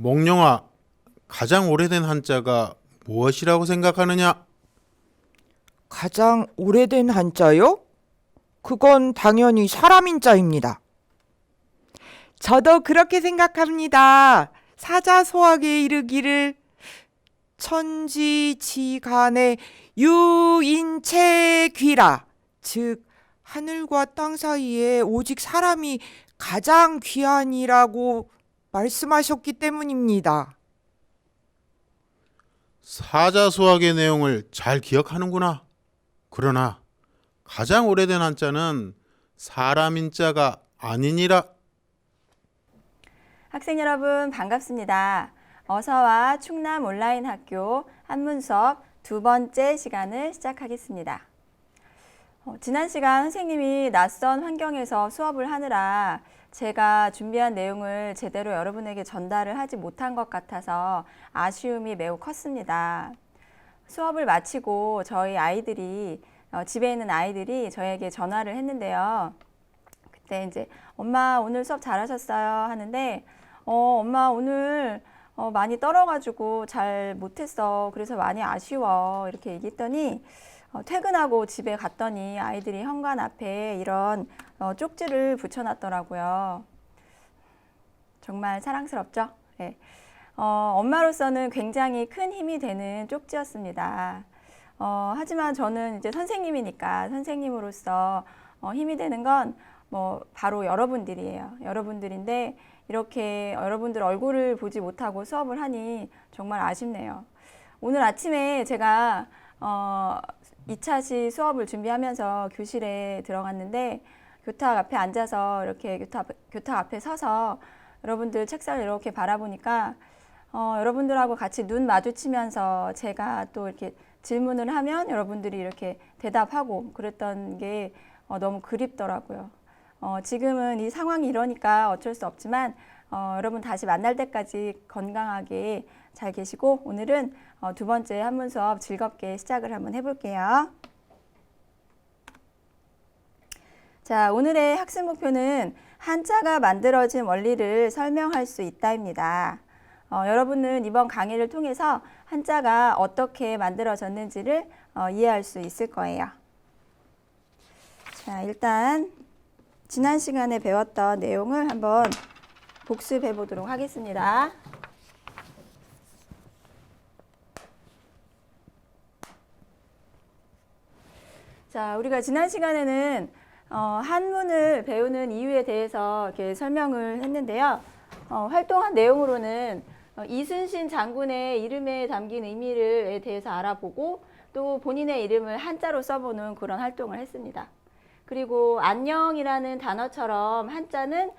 몽룡아, 가장 오래된 한자가 무엇이라고 생각하느냐? 가장 오래된 한자요? 그건 당연히 사람인자입니다. 저도 그렇게 생각합니다. 사자소학에 이르기를 천지지간의 유인체귀라, 즉 하늘과 땅 사이에 오직 사람이 가장 귀하니라고 말씀하셨기 때문입니다. 사자수학의 내용을 잘 기억하는구나. 그러나 가장 오래된 한자는 사람인자가 아니니라. 학생 여러분 반갑습니다. 어서와 충남 온라인 학교 한문 수업 두 번째 시간을 시작하겠습니다. 지난 시간 선생님이 낯선 환경에서 수업을 하느라 제가 준비한 내용을 제대로 여러분에게 전달을 하지 못한 것 같아서 아쉬움이 매우 컸습니다. 수업을 마치고 저희 아이들이 집에 있는 아이들이 저에게 전화를 했는데요. 그때 이제 엄마 오늘 수업 잘하셨어요 하는데 엄마 오늘 많이 떨어가지고 잘 못했어. 그래서 많이 아쉬워. 이렇게 얘기했더니 퇴근하고 집에 갔더니 아이들이 현관 앞에 이런 쪽지를 붙여놨더라고요. 정말 사랑스럽죠? 네. 엄마로서는 굉장히 큰 힘이 되는 쪽지였습니다. 하지만 저는 이제 선생님이니까 선생님으로서 힘이 되는 건 바로 여러분들이에요. 여러분들인데 이렇게 여러분들 얼굴을 보지 못하고 수업을 하니 정말 아쉽네요. 오늘 아침에 제가 2차시 수업을 준비하면서 교실에 들어갔는데 교탁 앞에 앉아서 이렇게 교탁 앞에 서서 여러분들 책상을 이렇게 바라보니까 여러분들하고 같이 눈 마주치면서 제가 또 이렇게 질문을 하면 여러분들이 이렇게 대답하고 그랬던 게 너무 그립더라고요. 지금은 이 상황이 이러니까 어쩔 수 없지만 여러분 다시 만날 때까지 건강하게 잘 계시고 오늘은 두 번째 한문 수업 즐겁게 시작을 한번 해볼게요. 자, 오늘의 학습 목표는 한자가 만들어진 원리를 설명할 수 있다입니다. 여러분은 이번 강의를 통해서 한자가 어떻게 만들어졌는지를 이해할 수 있을 거예요. 자, 일단 지난 시간에 배웠던 내용을 한번 복습해 보도록 하겠습니다. 자, 우리가 지난 시간에는 한문을 배우는 이유에 대해서 이렇게 설명을 했는데요. 활동한 내용으로는 이순신 장군의 이름에 담긴 의미에 대해서 알아보고 또 본인의 이름을 한자로 써보는 그런 활동을 했습니다. 그리고 안녕이라는 단어처럼 한자는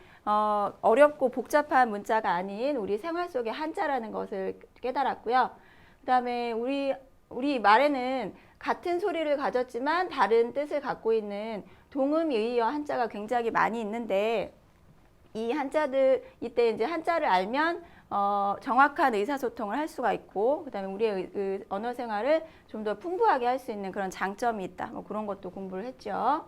어렵고 복잡한 문자가 아닌 우리 생활 속의 한자라는 것을 깨달았고요. 그 다음에 우리 말에는 같은 소리를 가졌지만 다른 뜻을 갖고 있는 동음이의어 한자가 굉장히 많이 있는데 이 한자들 이때 이제 한자를 알면 정확한 의사소통을 할 수가 있고 그다음에 우리의 언어 생활을 좀 더 풍부하게 할 수 있는 그런 장점이 있다. 그런 것도 공부를 했죠.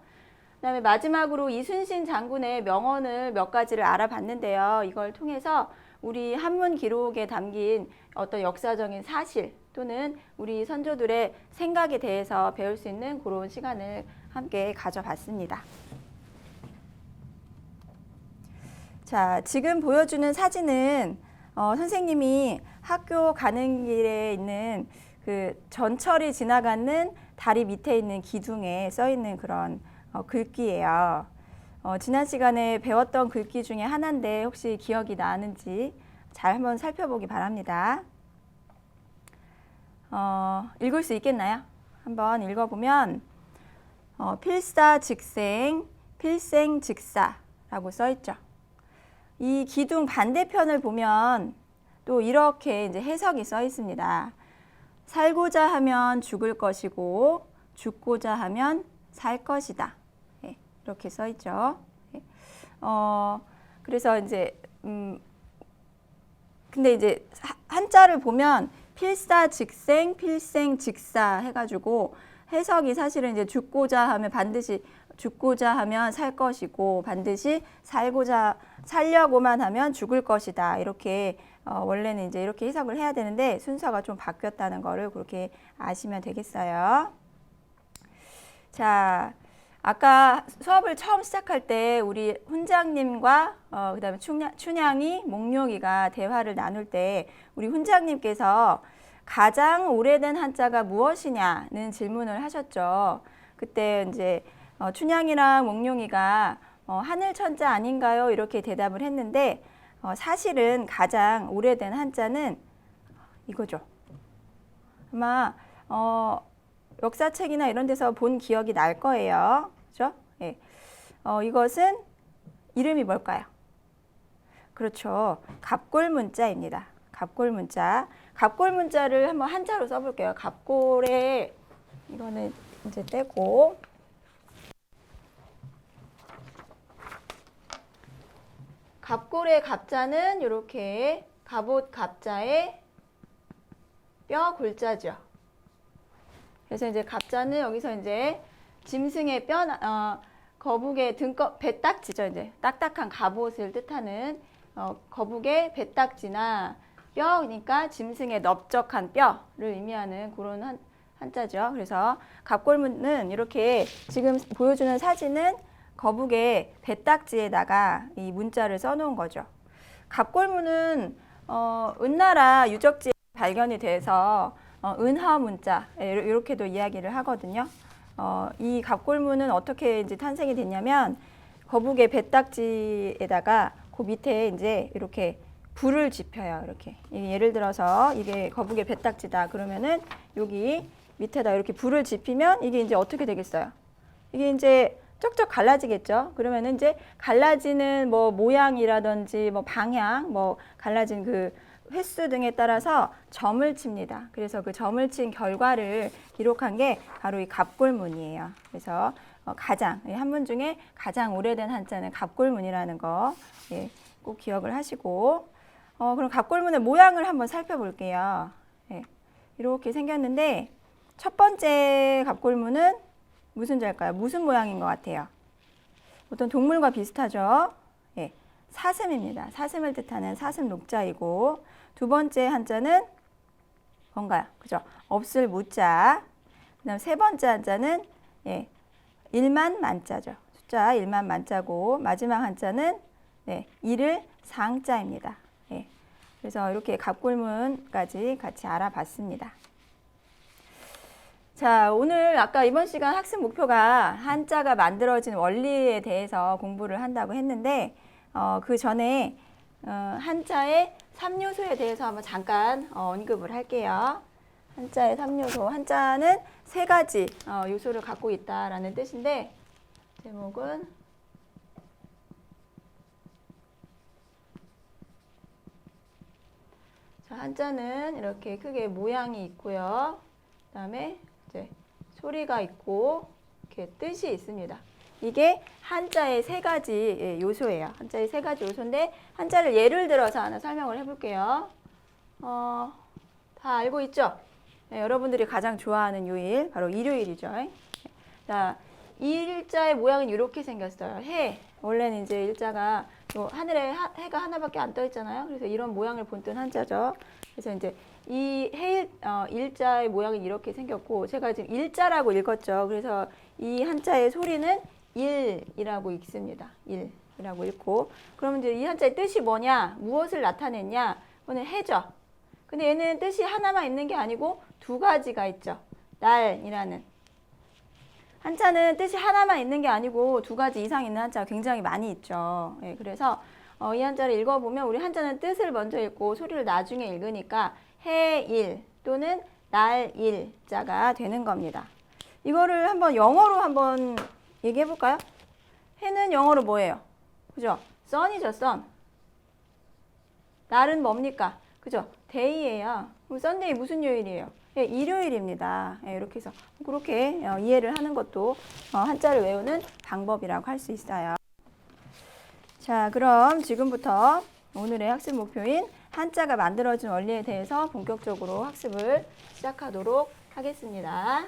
그다음에 마지막으로 이순신 장군의 명언을 몇 가지를 알아봤는데요. 이걸 통해서 우리 한문 기록에 담긴 어떤 역사적인 사실 또는 우리 선조들의 생각에 대해서 배울 수 있는 그런 시간을 함께 가져봤습니다. 자, 지금 보여주는 사진은 선생님이 학교 가는 길에 있는 그 전철이 지나가는 다리 밑에 있는 기둥에 써 있는 그런 글귀예요. 지난 시간에 배웠던 글귀 중에 하나인데 혹시 기억이 나는지 잘 한번 살펴보기 바랍니다. 읽을 수 있겠나요? 한번 읽어보면 필사즉생, 필생즉사라고 써있죠. 이 기둥 반대편을 보면 또 이렇게 이제 해석이 써 있습니다. 살고자 하면 죽을 것이고 죽고자 하면 살 것이다. 이렇게 써 있죠. 그래서 이제 근데 이제 한자를 보면 필사즉생, 필생즉사 해가지고 해석이 사실은 이제 죽고자 하면 반드시 죽고자 하면 살 것이고 반드시 살려고만 하면 죽을 것이다. 이렇게 원래는 이제 이렇게 해석을 해야 되는데 순서가 좀 바뀌었다는 거를 그렇게 아시면 되겠어요. 자, 아까 수업을 처음 시작할 때 우리 훈장님과 그다음에 춘향이, 몽룡이가 대화를 나눌 때 우리 훈장님께서 가장 오래된 한자가 무엇이냐는 질문을 하셨죠. 그때 이제 춘향이랑 몽룡이가 하늘 천자 아닌가요? 이렇게 대답을 했는데 사실은 가장 오래된 한자는 이거죠. 아마 역사책이나 이런 데서 본 기억이 날 거예요. 그죠? 예. 이것은 이름이 뭘까요? 그렇죠. 갑골문자입니다. 갑골문자. 갑골문자를 한번 한자로 써볼게요. 갑골에 이거는 이제 떼고 갑골의 갑자는 이렇게 갑옷 갑자에 뼈 골자죠. 그래서 이제 갑자는 여기서 이제 짐승의 뼈, 거북의 등껍, 배딱지죠. 이제 딱딱한 갑옷을 뜻하는 거북의 배딱지나 뼈, 그러니까 짐승의 넓적한 뼈를 의미하는 그런 한자죠. 그래서 갑골문은 이렇게 지금 보여주는 사진은 거북의 배딱지에다가 이 문자를 써놓은 거죠. 갑골문은 은나라 유적지에 발견이 돼서 은하 문자 이렇게도 이야기를 하거든요. 이 갑골문은 어떻게 이제 탄생이 됐냐면 거북의 배딱지에다가 그 밑에 이제 이렇게 불을 지펴요. 이렇게 예를 들어서 이게 거북의 배딱지다 그러면은 여기 밑에다 이렇게 불을 지피면 이게 이제 어떻게 되겠어요? 이게 이제 쩍쩍 갈라지겠죠. 그러면은 이제 갈라지는 뭐 모양이라든지 뭐 방향, 뭐 갈라진 그 횟수 등에 따라서 점을 칩니다. 그래서 그 점을 친 결과를 기록한 게 바로 이 갑골문이에요. 그래서 가장 한문 중에 가장 오래된 한자는 갑골문이라는 거 꼭 기억을 하시고 그럼 갑골문의 모양을 한번 살펴볼게요. 이렇게 생겼는데 첫 번째 갑골문은 무슨 자일까요? 무슨 모양인 것 같아요? 어떤 동물과 비슷하죠? 사슴입니다. 사슴을 뜻하는 사슴 녹자이고 두 번째 한자는 뭔가요? 그죠? 없을 무자. 그다음 세 번째 한자는 일만 만자죠. 숫자 일만 만자고 마지막 한자는 일을 상자입니다. 그래서 이렇게 갑골문까지 같이 알아봤습니다. 자, 오늘 아까 이번 시간 학습 목표가 한자가 만들어진 원리에 대해서 공부를 한다고 했는데 그 전에 한자의 3요소에 대해서 한번 잠깐 언급을 할게요. 한자의 3요소. 한자는 세 가지 요소를 갖고 있다라는 뜻인데 제목은 자, 한자는 이렇게 크게 모양이 있고요. 그다음에 이제 소리가 있고 이렇게 뜻이 있습니다. 이게 한자의 세 가지 요소예요. 한자의 세 가지 요소인데 한자를 예를 들어서 하나 설명을 해볼게요. 다 알고 있죠? 여러분들이 가장 좋아하는 요일 바로 일요일이죠. 자, 이 일자의 모양은 이렇게 생겼어요. 해. 원래는 이제 일자가 하늘에 해가 하나밖에 안 떠 있잖아요. 그래서 이런 모양을 본뜬 한자죠. 그래서 이제 이 일자의 모양은 이렇게 생겼고 제가 지금 일자라고 읽었죠. 그래서 이 한자의 소리는 일이라고 읽습니다. 일이라고 읽고 그러면 이제 이 한자의 뜻이 뭐냐? 무엇을 나타냈냐? 이거는 해죠. 근데 얘는 뜻이 하나만 있는 게 아니고 두 가지가 있죠. 날이라는 한자는 뜻이 하나만 있는 게 아니고 두 가지 이상 있는 한자가 굉장히 많이 있죠. 그래서 이 한자를 읽어보면 우리 한자는 뜻을 먼저 읽고 소리를 나중에 읽으니까 해일 또는 날일자가 되는 겁니다. 이거를 한번 영어로 한번 얘기해 볼까요? 해는 영어로 뭐예요? 그죠? sun이죠, sun. 날은 뭡니까? 그죠? day예요. 그럼 sunday 무슨 요일이에요? 일요일입니다. 이렇게 해서 그렇게 이해를 하는 것도 한자를 외우는 방법이라고 할 수 있어요. 자, 그럼 지금부터 오늘의 학습 목표인 한자가 만들어진 원리에 대해서 본격적으로 학습을 시작하도록 하겠습니다.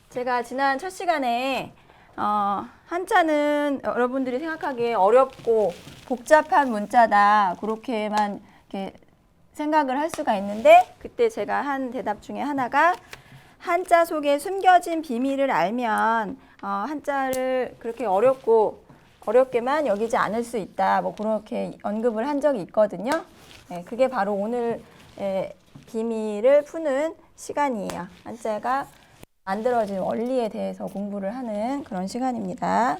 제가 지난 첫 시간에 한자는 여러분들이 생각하기에 어렵고 복잡한 문자다. 그렇게만 이렇게 생각을 할 수가 있는데 그때 제가 한 대답 중에 하나가 한자 속에 숨겨진 비밀을 알면 한자를 그렇게 어렵게만 여기지 않을 수 있다. 뭐 그렇게 언급을 한 적이 있거든요. 네, 그게 바로 오늘 비밀을 푸는 시간이에요. 한자가 만들어진 원리에 대해서 공부를 하는 그런 시간입니다.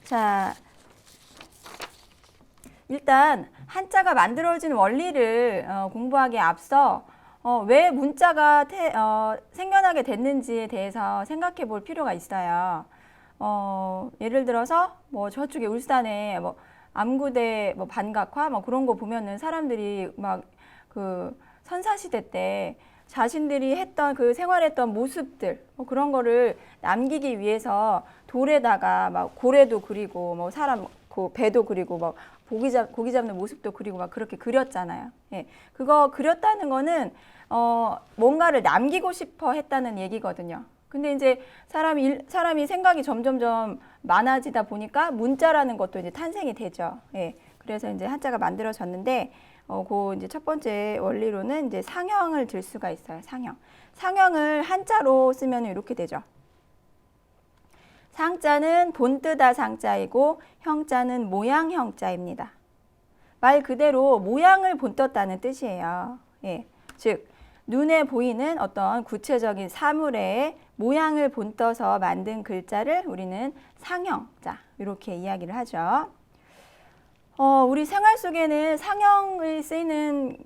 자, 일단 한자가 만들어진 원리를 공부하기에 앞서 왜 문자가 생겨나게 됐는지에 대해서 생각해 볼 필요가 있어요. 예를 들어서 뭐 저쪽에 울산에 뭐 암구대 뭐 반각화 뭐 그런 거 보면은 사람들이 막 그 선사시대 때 자신들이 했던 그 생활했던 모습들 뭐 그런 거를 남기기 위해서 돌에다가 막 고래도 그리고 뭐 사람 그 배도 그리고 막 고기 잡는 모습도 그리고 막 그렇게 그렸잖아요. 예. 그거 그렸다는 거는 뭔가를 남기고 싶어 했다는 얘기거든요. 근데 이제 사람이 생각이 점점점 많아지다 보니까 문자라는 것도 이제 탄생이 되죠. 예. 그래서 이제 한자가 만들어졌는데 그 이제 첫 번째 원리로는 이제 상형을 들 수가 있어요. 상형을 한자로 쓰면 이렇게 되죠. 상자는 본뜨다 상자이고 형자는 모양 형자입니다. 말 그대로 모양을 본떴다는 뜻이에요. 예. 즉 눈에 보이는 어떤 구체적인 사물의 모양을 본떠서 만든 글자를 우리는 상형자 이렇게 이야기를 하죠. 우리 생활 속에는 상형이 쓰이는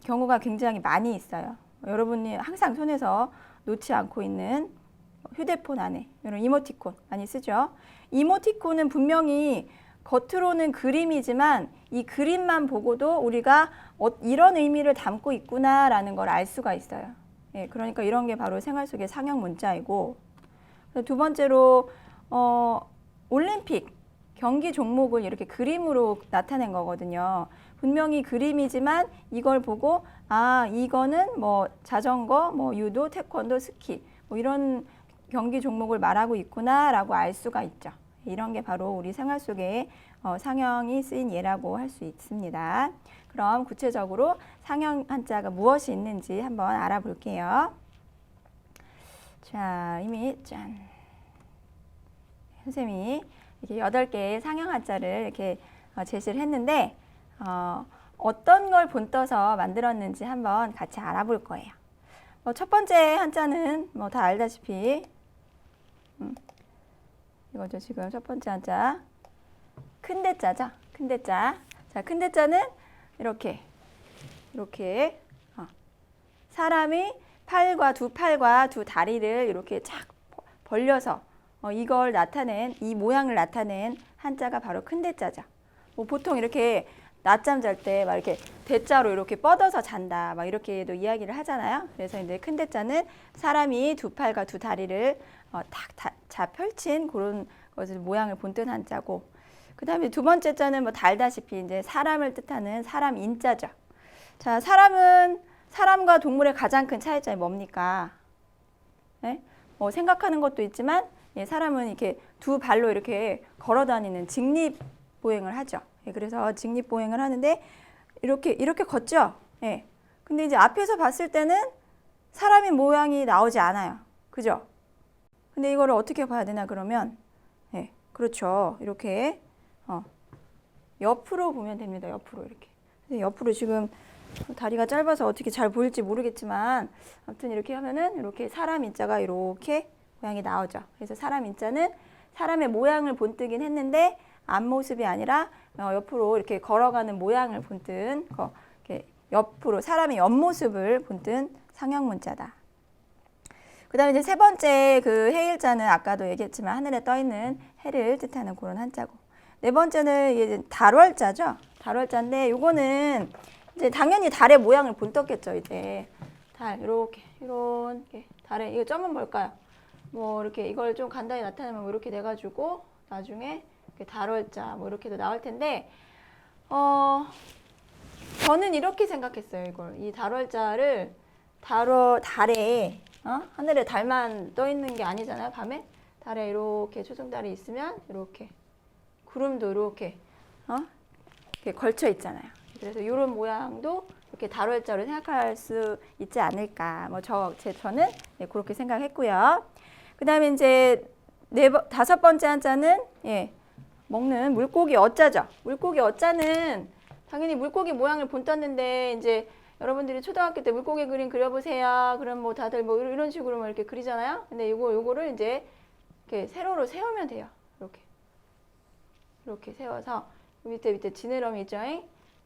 경우가 굉장히 많이 있어요. 여러분이 항상 손에서 놓지 않고 있는 휴대폰 안에 이런 이모티콘 많이 쓰죠. 이모티콘은 분명히 겉으로는 그림이지만 이 그림만 보고도 우리가 이런 의미를 담고 있구나라는 걸 알 수가 있어요. 예, 그러니까 이런 게 바로 생활 속의 상형 문자이고 두 번째로 올림픽 경기 종목을 이렇게 그림으로 나타낸 거거든요. 분명히 그림이지만 이걸 보고 이거는 뭐 자전거, 뭐 유도, 태권도, 스키 뭐 이런 경기 종목을 말하고 있구나라고 알 수가 있죠. 이런 게 바로 우리 생활 속에 상형이 쓰인 예라고 할 수 있습니다. 그럼 구체적으로 상형 한자가 무엇이 있는지 한번 알아볼게요. 자, 이미 선생님이 이렇게 8개의 상형 한자를 이렇게 제시를 했는데 어떤 걸 본떠서 만들었는지 한번 같이 알아볼 거예요. 첫 번째 한자는 뭐 다 알다시피 이거죠. 지금 첫 번째 한자 큰 대자죠. 큰 대자. 자, 큰 대자는 이렇게 사람이 두 팔과 두 다리를 이렇게 착 벌려서 이걸 나타낸 이 모양을 나타낸 한자가 바로 큰 대자죠. 뭐 보통 이렇게 낮잠 잘 때 막 이렇게 대자로 이렇게 뻗어서 잔다 막 이렇게도 이야기를 하잖아요. 그래서 이제 큰 대자는 사람이 두 팔과 두 다리를 탁 펼친 그런 것을 모양을 본뜬 한자고, 그 다음에 두 번째 자는 뭐 달다시피 이제 사람을 뜻하는 사람 인자죠. 자, 사람과 동물의 가장 큰 차이점이 뭡니까? 네? 생각하는 것도 있지만 사람은 이렇게 두 발로 이렇게 걸어 다니는 직립보행을 하죠. 그래서 직립보행을 하는데 이렇게 걷죠. 예. 근데 이제 앞에서 봤을 때는 사람의 모양이 나오지 않아요. 그죠? 근데 이거를 어떻게 봐야 되나 그러면 그렇죠. 이렇게 옆으로 보면 됩니다. 옆으로 이렇게. 옆으로 지금 다리가 짧아서 어떻게 잘 보일지 모르겠지만 아무튼 이렇게 하면은 이렇게 사람 인자가 이렇게 모양이 나오죠. 그래서 사람 인자는 사람의 모양을 본뜨긴 했는데 앞모습이 아니라 옆으로 이렇게 걸어가는 모양을 본뜬 이렇게 옆으로 사람의 옆모습을 본뜬 상형 문자다. 그다음에 이제 세 번째 그 해일자는 아까도 얘기했지만 하늘에 떠 있는 해를 뜻하는 그런 한자고, 네 번째는 이제 달월자죠. 달월자인데 요거는 이제 당연히 달의 모양을 본떴겠죠. 이제 달 이렇게 달에 이거 점은 뭘까요? 뭐 이렇게 이걸 좀 간단히 나타내면 뭐 이렇게 돼가지고 나중에 달월자 뭐 이렇게도 나올 텐데 저는 이렇게 생각했어요. 이걸 이 달월자를 달에 하늘에 달만 떠 있는 게 아니잖아요. 밤에 달에 이렇게 초승달이 있으면 이렇게 구름도 이렇게 이렇게 걸쳐 있잖아요. 그래서 이런 모양도 이렇게 달월자로 생각할 수 있지 않을까. 뭐 저는 네, 그렇게 생각했고요. 그다음에 이제 다섯 번째 한자는 먹는 물고기 어자죠. 물고기 어자는 당연히 물고기 모양을 본떴는데 이제 여러분들이 초등학교 때 물고기 그림 그려보세요. 그럼 뭐 다들 뭐 이런 식으로 뭐 이렇게 그리잖아요. 근데 요거를 이제 이렇게 세로로 세우면 돼요. 이렇게 세워서 밑에 지느러미 있죠.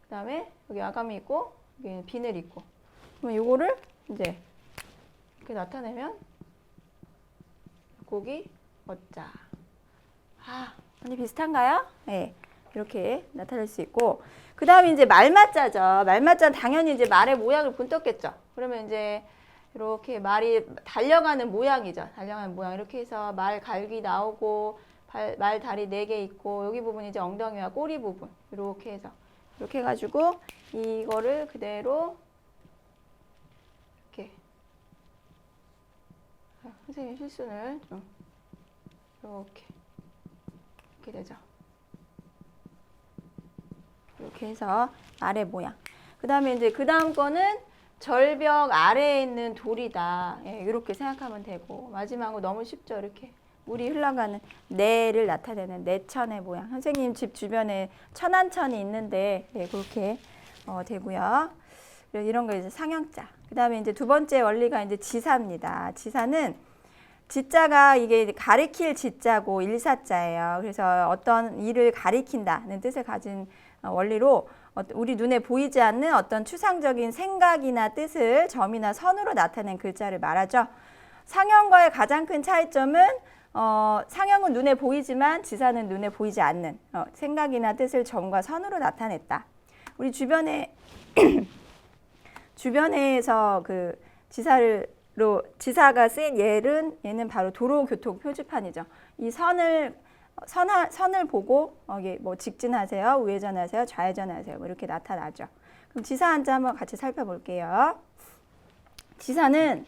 그다음에 여기 아가미 있고 여기 비늘 있고. 그러면 요거를 이제 이렇게 나타내면 물고기 어자. 많이 비슷한가요? 네. 이렇게 나타낼 수 있고. 그 다음에 이제 말맞자죠. 말맞자는 당연히 이제 말의 모양을 본떴겠죠. 그러면 이제 이렇게 말이 달려가는 모양이죠. 달려가는 모양. 이렇게 해서 말 갈기 나오고, 말 다리 4개 있고, 여기 부분이 이제 엉덩이와 꼬리 부분. 이렇게 해서. 이렇게 해가지고, 이거를 그대로, 이렇게. 선생님 실순을 좀, 이렇게 되죠. 이렇게 해서 말의 모양. 그 다음에 이제 그 다음 거는 절벽 아래에 있는 돌이다. 이렇게 생각하면 되고. 마지막으로 너무 쉽죠. 이렇게 물이 흘러가는 내를 나타내는 내천의 모양. 선생님 집 주변에 천안천이 있는데 그렇게 되고요. 이런 거 이제 상형자. 그 다음에 이제 두 번째 원리가 이제 지사입니다. 지사는 지자가 이게 가리킬 지자고 일사자예요. 그래서 어떤 일을 가리킨다는 뜻을 가진 원리로 우리 눈에 보이지 않는 어떤 추상적인 생각이나 뜻을 점이나 선으로 나타낸 글자를 말하죠. 상형과의 가장 큰 차이점은 상형은 눈에 보이지만 지사는 눈에 보이지 않는 생각이나 뜻을 점과 선으로 나타냈다. 우리 주변에서 그 지사가 쓰인 얘는 바로 도로교통 표지판이죠. 이 선을 보고 뭐 직진하세요, 우회전하세요, 좌회전하세요, 뭐 이렇게 나타나죠. 그럼 지사 한자 한번 같이 살펴볼게요. 지사는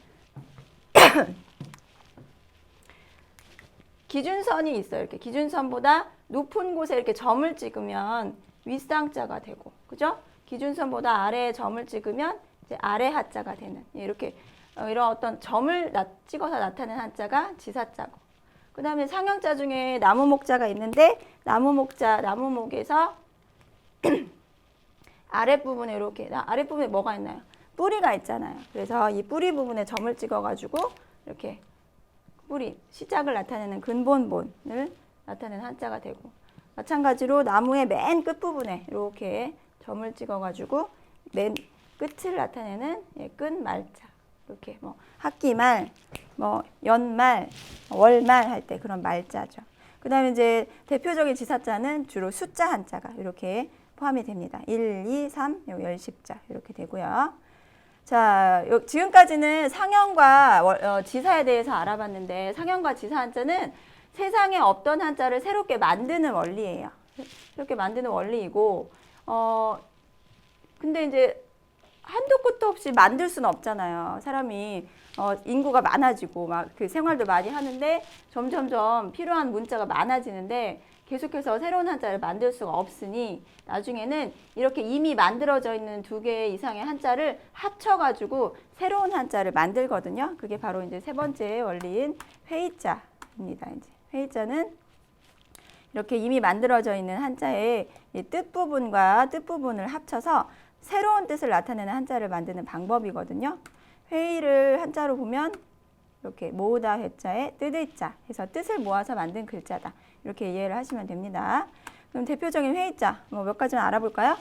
기준선이 있어요. 이렇게 기준선보다 높은 곳에 이렇게 점을 찍으면 윗상자가 되고, 그죠? 기준선보다 아래에 점을 찍으면 이제 아래 하자가 되는 이렇게 이런 어떤 점을 찍어서 나타낸 한자가 지사자고. 그 다음에 상형자 중에 나무목자가 있는데 나무목에서 아랫부분에 이렇게 아랫부분에 뭐가 있나요? 뿌리가 있잖아요. 그래서 이 뿌리 부분에 점을 찍어가지고 이렇게 뿌리 시작을 나타내는 근본본을 나타내는 한자가 되고, 마찬가지로 나무의 맨 끝부분에 이렇게 점을 찍어가지고 맨 끝을 나타내는 끝말자. 이렇게 뭐 학기말, 뭐 연말, 월말 할 때 그런 말자죠. 그 다음에 이제 대표적인 지사자는 주로 숫자 한자가 이렇게 포함이 됩니다. 1, 2, 3, 10자 이렇게 되고요. 자, 지금까지는 상형과 지사에 대해서 알아봤는데, 상형과 지사 한자는 세상에 없던 한자를 새롭게 만드는 원리예요. 이렇게 만드는 원리이고, 근데 이제 한도 끝도 없이 만들 수는 없잖아요. 사람이 인구가 많아지고 막 그 생활도 많이 하는데 점점점 필요한 문자가 많아지는데 계속해서 새로운 한자를 만들 수가 없으니 나중에는 이렇게 이미 만들어져 있는 2개 이상의 한자를 합쳐가지고 새로운 한자를 만들거든요. 그게 바로 이제 세 번째 원리인 회의자입니다. 이제 회의자는 이렇게 이미 만들어져 있는 한자의 뜻 부분과 뜻 부분을 합쳐서 새로운 뜻을 나타내는 한자를 만드는 방법이거든요. 회의를 한자로 보면 이렇게 모으다 회자에 뜻의자 해서 뜻을 모아서 만든 글자다. 이렇게 이해를 하시면 됩니다. 그럼 대표적인 회의자 몇 가지만 알아볼까요?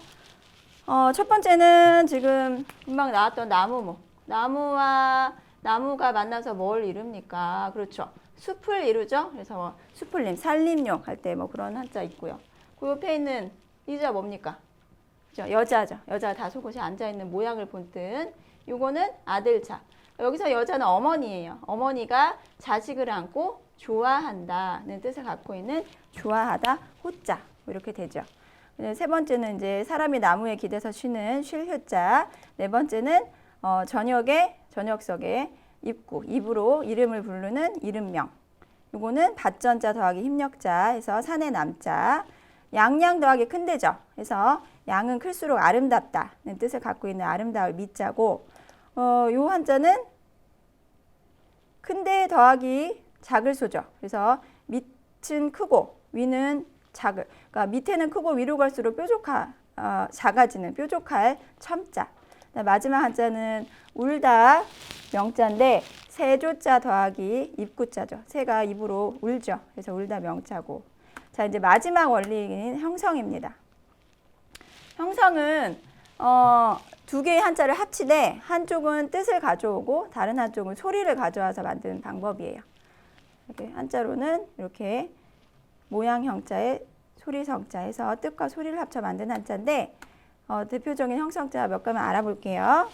첫 번째는 지금 금방 나왔던 나무목. 나무가 만나서 뭘 이룹니까? 그렇죠. 숲을 이루죠. 그래서 뭐 숲을림, 산림용 할 때 뭐 그런 한자 있고요. 그 옆에 있는 이 자 뭡니까? 여자죠. 여자가 다소곳이 앉아있는 모양을 본뜬. 요거는 아들자. 여기서 여자는 어머니예요. 어머니가 자식을 안고 좋아한다는 뜻을 갖고 있는 좋아하다, 호자. 이렇게 되죠. 세 번째는 이제 사람이 나무에 기대서 쉬는 쉴 효자. 네 번째는 저녁에 저녁석에 입으로 이름을 부르는 이름명. 요거는 밭전자 더하기 힘력자 해서 산의 남자. 양양 더하기 큰데죠. 해서 양은 클수록 아름답다는 뜻을 갖고 있는 아름다울 미자고, 요 한자는 큰데 더하기 작을 소죠. 그래서 밑은 크고 위는 작을. 그러니까 밑에는 크고 위로 갈수록 작아지는 뾰족할 첨자. 마지막 한자는 울다 명자인데 새조자 더하기 입구자죠. 새가 입으로 울죠. 그래서 울다 명자고. 자, 이제 마지막 원리는 형성입니다. 형성은 두 개의 한자를 합치되 한쪽은 뜻을 가져오고 다른 한쪽은 소리를 가져와서 만드는 방법이에요. 이렇게 한자로는 이렇게 모양 형자에 소리 성자 해서 뜻과 소리를 합쳐 만든 한자인데, 대표적인 형성자 몇 가지만 알아볼게요.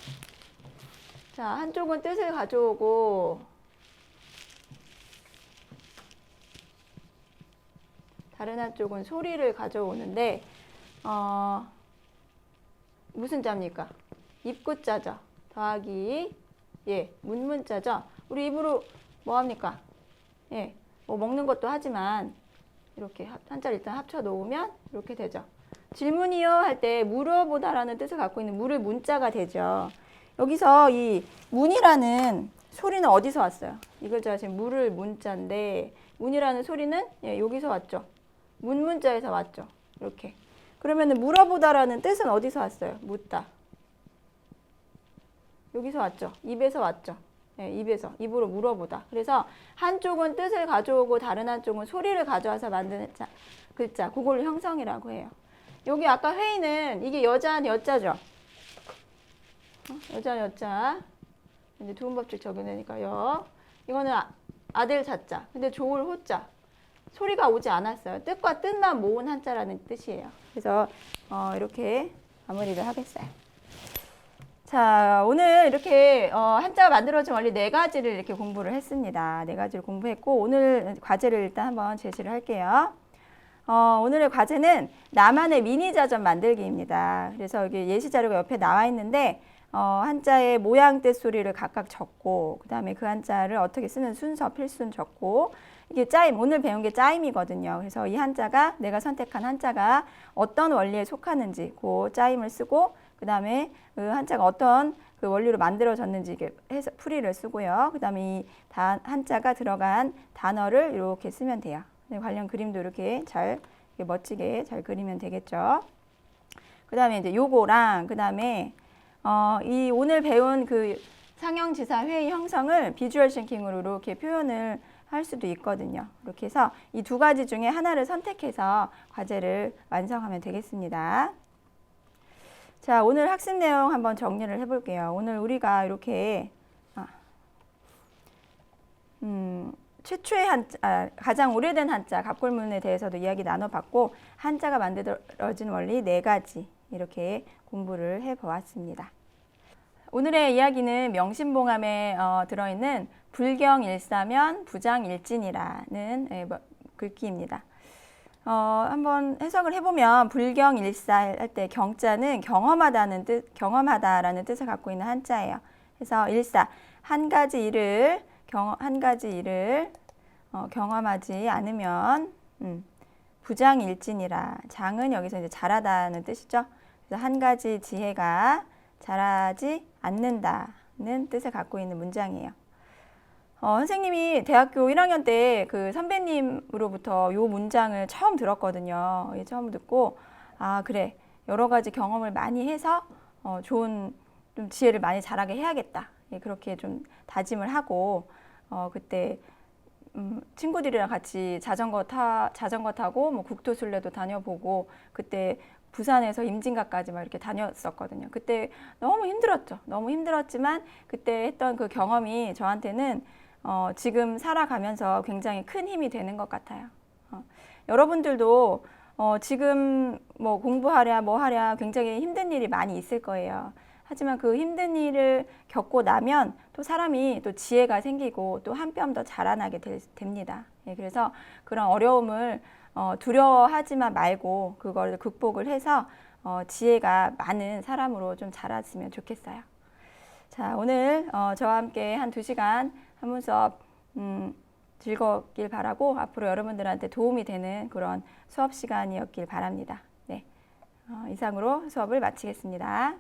자, 한쪽은 뜻을 가져오고 다른 한쪽은 소리를 가져오는데, 무슨 자입니까? 입구자죠. 더하기 문문자죠. 우리 입으로 뭐 합니까? 뭐 먹는 것도 하지만 이렇게 한자를 일단 합쳐 놓으면 이렇게 되죠. 질문이요 할 때 물어보다라는 뜻을 갖고 있는 물을 문자가 되죠. 여기서 이 문이라는 소리는 어디서 왔어요? 이걸 제가 지금 물을 문자인데, 문이라는 소리는 여기서 왔죠. 문문자에서 왔죠. 이렇게. 그러면은 물어보다라는 뜻은 어디서 왔어요? 묻다. 여기서 왔죠. 입에서 왔죠. 입으로 물어보다. 그래서 한쪽은 뜻을 가져오고 다른 한쪽은 소리를 가져와서 만드는 글자, 그걸 형성이라고 해요. 여기 아까 회의는 이게 여자 여자죠. 여자 여자. 이제 두음법칙 적용되니까요. 이거는 아들 자자. 근데 조울 호자. 소리가 오지 않았어요. 뜻과 뜻만 모은 한자라는 뜻이에요. 그래서 이렇게 마무리를 하겠어요. 자, 오늘 이렇게 한자가 만들어진 원리 4가지를 이렇게 공부를 했습니다. 4가지를 공부했고, 오늘 과제를 일단 한번 제시를 할게요. 오늘의 과제는 나만의 미니 자전 만들기입니다. 그래서 여기 예시 자료가 옆에 나와 있는데, 한자의 모양 뜻 소리를 각각 적고, 그 다음에 그 한자를 어떻게 쓰는 순서 필순 적고, 이게 짜임, 오늘 배운 게 짜임이거든요. 그래서 이 한자가, 내가 선택한 한자가 어떤 원리에 속하는지 그 짜임을 쓰고, 그 다음에 그 한자가 어떤 그 원리로 만들어졌는지 이렇게 해서 풀이를 쓰고요. 그 다음에 이 한자가 들어간 단어를 이렇게 쓰면 돼요. 관련 그림도 이렇게 이렇게 멋지게 잘 그리면 되겠죠. 그 다음에 이제 요거랑, 그 다음에 이 오늘 배운 그 상형지사 회의 형성을 비주얼 싱킹으로 이렇게 표현을 할 수도 있거든요. 이렇게 해서 이 2가지 중에 하나를 선택해서 과제를 완성하면 되겠습니다. 자, 오늘 학습 내용 한번 정리를 해볼게요. 오늘 우리가 이렇게 최초의 한자, 가장 오래된 한자, 갑골문에 대해서도 이야기 나눠봤고, 한자가 만들어진 원리 4가지 이렇게 공부를 해보았습니다. 오늘의 이야기는 명심봉함에 들어있는 불경일사면 부장일진이라는 글귀입니다. 한번 해석을 해보면 불경일사 할 때 경자는 경험하다라는 뜻을 갖고 있는 한자예요. 그래서 일사, 한 가지 일을 경험하지 않으면 부장일진이라. 장은 여기서 이제 잘하다는 뜻이죠. 그래서 한 가지 지혜가 잘하지 않는다는 뜻을 갖고 있는 문장이에요. 선생님이 대학교 1학년 때 그 선배님으로부터 요 문장을 처음 들었거든요. 처음 듣고, 아, 그래. 여러 가지 경험을 많이 해서 좋은 좀 지혜를 많이 자라게 해야겠다. 그렇게 좀 다짐을 하고, 그때 친구들이랑 같이 자전거 타고 뭐 국토순례도 다녀보고, 그때 부산에서 임진각까지 막 이렇게 다녔었거든요. 그때 너무 힘들었죠. 너무 힘들었지만 그때 했던 그 경험이 저한테는 지금 살아가면서 굉장히 큰 힘이 되는 것 같아요. 여러분들도 지금 뭐 공부하랴 뭐 하랴 굉장히 힘든 일이 많이 있을 거예요. 하지만 그 힘든 일을 겪고 나면 또 사람이 또 지혜가 생기고 또 한 뼘 더 자라나게 됩니다. 그래서 그런 어려움을 두려워하지만 말고 그걸 극복을 해서 지혜가 많은 사람으로 좀 자랐으면 좋겠어요. 자, 오늘 저와 함께 한 2시간 한문 수업 즐겁길 바라고 앞으로 여러분들한테 도움이 되는 그런 수업 시간이었길 바랍니다. 네, 이상으로 수업을 마치겠습니다.